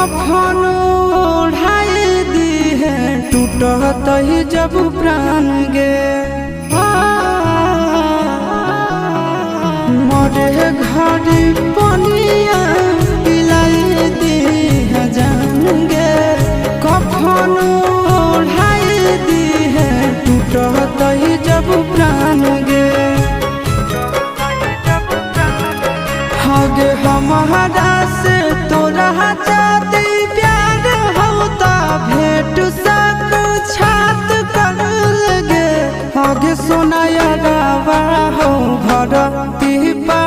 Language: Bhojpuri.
कफन ओढ़ाई दी है टूटत ही जब प्राण गे मरे घड़ी पनिया पिलाई दी है जान गे कफन ओढ़ाई दी है टूटत ही जब प्राण गे हगे हमारा से तोरा जाती प्यार होता भेट सक छात कर लगे हगे सोनाया गावा हो भरती पा